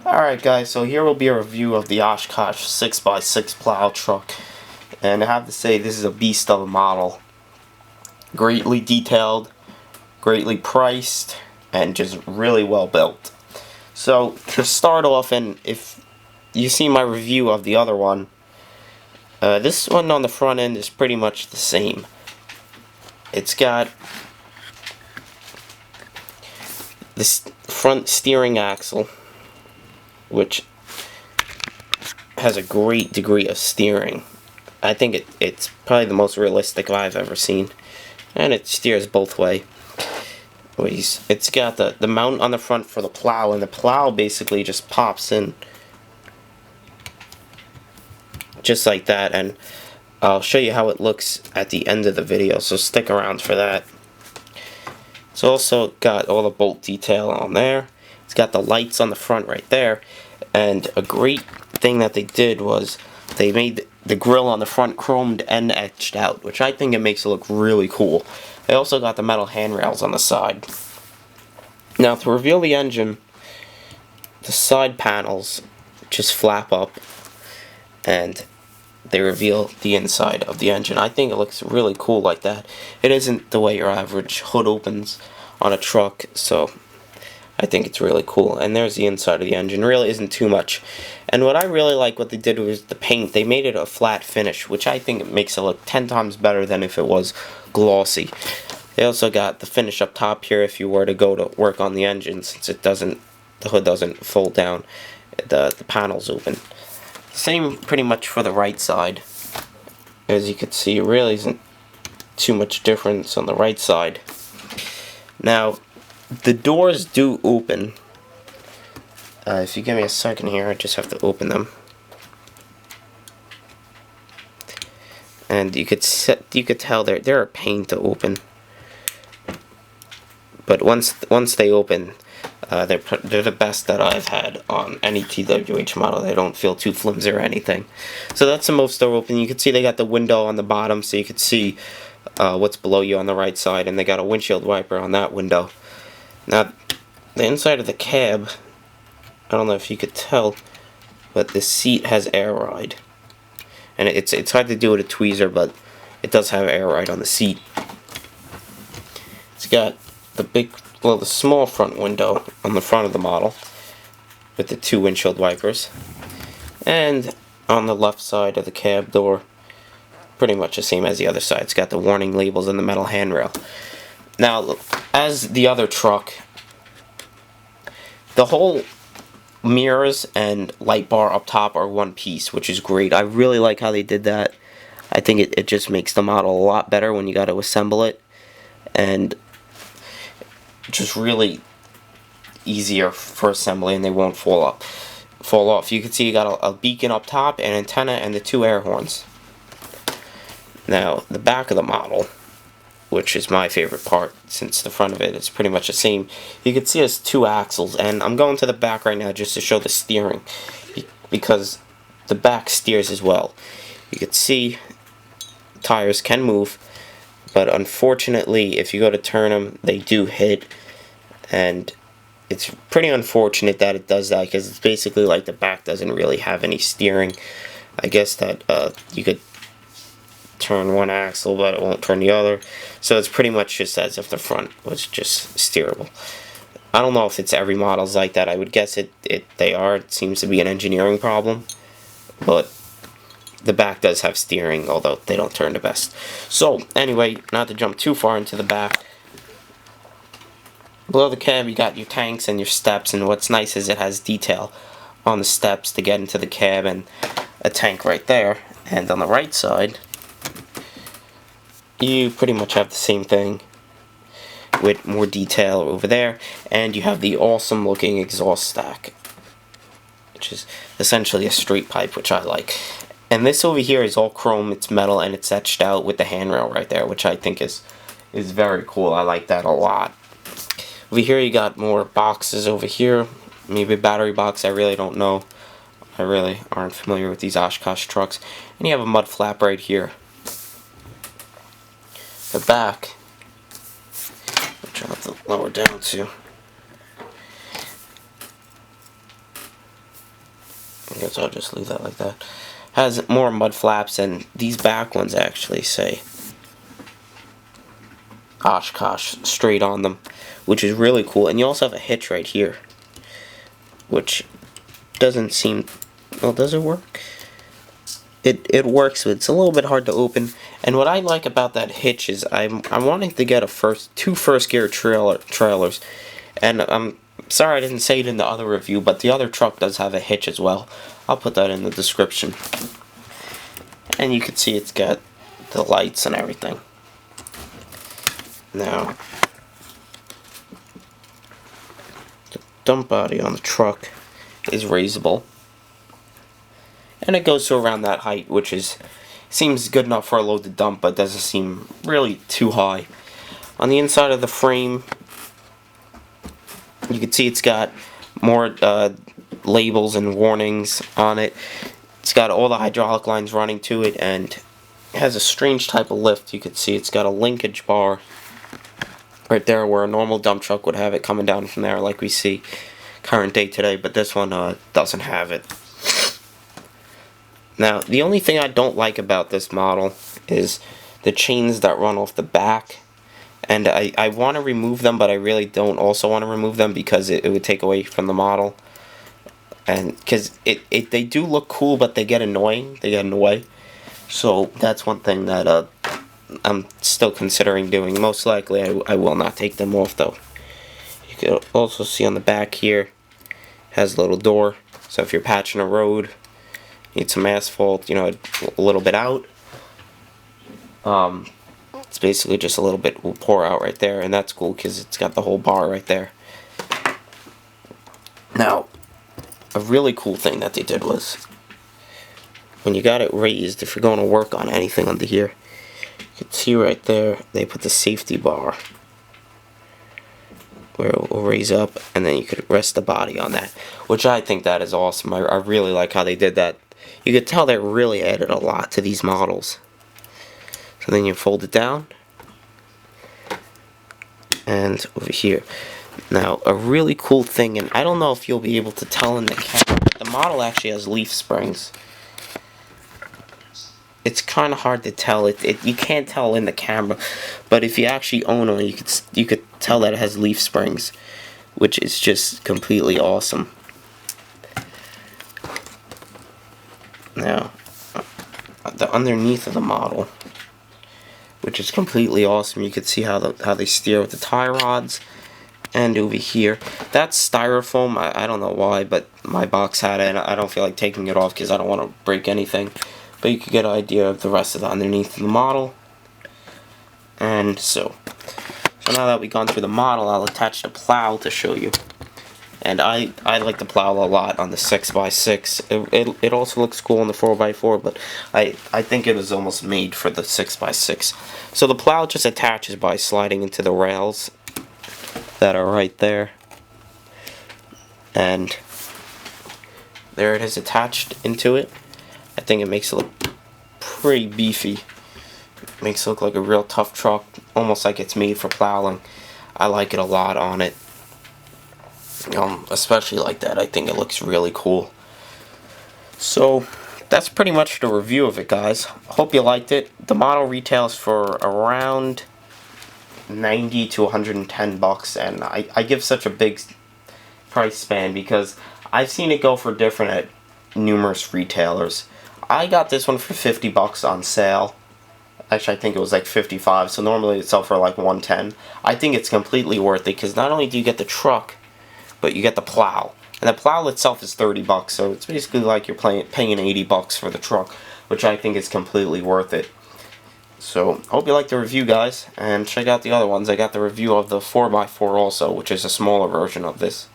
Alright guys, so here will be a review of the Oshkosh 6x6 plow truck. And I have to say, this is a beast of a model. Greatly detailed, greatly priced, and just really well built. So, to start off, and if you see my review of the other one, this one on the front end is pretty much the same. It's got this front steering axle, which has a great degree of steering. I think it's probably the most realistic I've ever seen. And it steers both ways. It's got the mount on the front for the plow, and the plow basically just pops in. Just like that, and I'll show you how it looks at the end of the video, so stick around for that. It's also got all the bolt detail on there. It's got the lights on the front right there. And a great thing that they did was they made the grill on the front chromed and etched out, which I think it makes it look really cool. They also got the metal handrails on the side. Now, to reveal the engine, the side panels just flap up and they reveal the inside of the engine. I think it looks really cool like that. It isn't the way your average hood opens on a truck, so I think it's really cool. And there's the inside of the engine. Really isn't too much. And what I really like what they did was the paint. They made it a flat finish, which I think makes it look 10 times better than if it was glossy. They also got the finish up top here if you were to go to work on the engine, since the hood doesn't fold down, the panels open. Same pretty much for the right side. As you can see, it really isn't too much difference on the right side. Now, the doors do open. If you give me a second here, I just have to open them. And you could tell they're a pain to open. But once they open, they're the best that I've had on any TWH model. They don't feel too flimsy or anything. So that's the most they're open. You can see they got the window on the bottom, so you can see what's below you on the right side, and they got a windshield wiper on that window. Now, the inside of the cab, I don't know if you could tell, but the seat has air ride. And it's hard to do with a tweezer, but it does have air ride on the seat. It's got the small front window on the front of the model with the 2 windshield wipers. And on the left side of the cab door, pretty much the same as the other side. It's got the warning labels and the metal handrail. Now, as the other truck, the whole mirrors and light bar up top are one piece, which is great. I really like how they did that. I think it just makes the model a lot better when you got to assemble it, and just really easier for assembly, and they won't fall off. You can see you got a beacon up top, an antenna, and the 2 air horns. Now, the back of the model, which is my favorite part, since the front of it is pretty much the same. You can see it's 2 axles, and I'm going to the back right now just to show the steering, because the back steers as well. You can see tires can move, but unfortunately, if you go to turn them, they do hit, and it's pretty unfortunate that it does that, because it's basically like the back doesn't really have any steering. I guess that you could turn one axle, but it won't turn the other. So it's pretty much just as if the front was just steerable. I don't know if it's every model's like that. I would guess they are. It seems to be an engineering problem. But the back does have steering, although they don't turn the best. So, anyway, not to jump too far into the back. Below the cab, you got your tanks and your steps, and what's nice is it has detail on the steps to get into the cab, and a tank right there. And on the right side, you pretty much have the same thing with more detail over there, and you have the awesome looking exhaust stack, which is essentially a straight pipe, which I like. And this over here is all chrome, it's metal, and it's etched out with the handrail right there, which I think is very cool. I like that a lot. Over here you got more boxes over here, maybe a battery box, I really don't know. I really aren't familiar with these Oshkosh trucks. And you have a mud flap right here. The back, which I'll have to lower down to, guess I'll just leave that like that. Has more mud flaps, and these back ones actually say Oshkosh straight on them, which is really cool. And you also have a hitch right here, which doesn't seem, well, does it work? It works, but it's a little bit hard to open. And what I like about that hitch is I'm wanting to get two first gear trailers, and I'm sorry I didn't say it in the other review, but the other truck does have a hitch as well. I'll put that in the description. And you can see it's got the lights and everything. Now, the dump body on the truck is raisable, and it goes to around that height, which seems good enough for a load to dump, but doesn't seem really too high. On the inside of the frame, you can see it's got more labels and warnings on it. It's got all the hydraulic lines running to it, and it has a strange type of lift. You can see it's got a linkage bar right there where a normal dump truck would have it coming down from there like we see current day today, but this one doesn't have it. Now, the only thing I don't like about this model is the chains that run off the back, and I want to remove them, but I really don't also want to remove them because it would take away from the model, and because they do look cool, but they get annoying, they get in the way. So that's one thing that I'm still considering doing. Most likely I will not take them off though. You can also see on the back here has a little door, so if you're patching a road, need some asphalt, you know, a little bit out, it's basically just a little bit will pour out right there, and that's cool because it's got the whole bar right there. Now, a really cool thing that they did was when you got it raised, if you're going to work on anything under here, you can see right there they put the safety bar where it will raise up, and then you could rest the body on that, which I think that is awesome. I really like how they did that. You could tell they really added a lot to these models. So then you fold it down, and over here. Now, a really cool thing, and I don't know if you'll be able to tell in the camera, but the model actually has leaf springs. It's kind of hard to tell. You can't tell in the camera, but if you actually own one, you could tell that it has leaf springs, which is just completely awesome. Now, the underneath of the model, which is completely awesome, you can see how they steer with the tie rods. And over here, that's styrofoam. I don't know why, but my box had it, and I don't feel like taking it off because I don't want to break anything. But you can get an idea of the rest of the underneath of the model. And so now that we've gone through the model, I'll attach the plow to show you. And I like the plow a lot on the 6x6. It also looks cool on the 4x4, but I think it was almost made for the 6x6. So the plow just attaches by sliding into the rails that are right there. And there it is attached into it. I think it makes it look pretty beefy. It makes it look like a real tough truck, almost like it's made for plowing. I like it a lot on it. Especially like that. I think it looks really cool. So that's pretty much the review of it, guys. Hope you liked it. The model retails for around 90 to 110 bucks, and I give such a big price span because I've seen it go for different at numerous retailers. I got this one for 50 bucks on sale. Actually, I think it was like 55, so normally it sells for like 110. I think it's completely worth it because not only do you get the truck, but you get the plow. And the plow itself is 30 bucks, so it's basically like you're paying 80 bucks for the truck, which I think is completely worth it. So, hope you liked the review, guys, and check out the other ones. I got the review of the 4x4 also, which is a smaller version of this.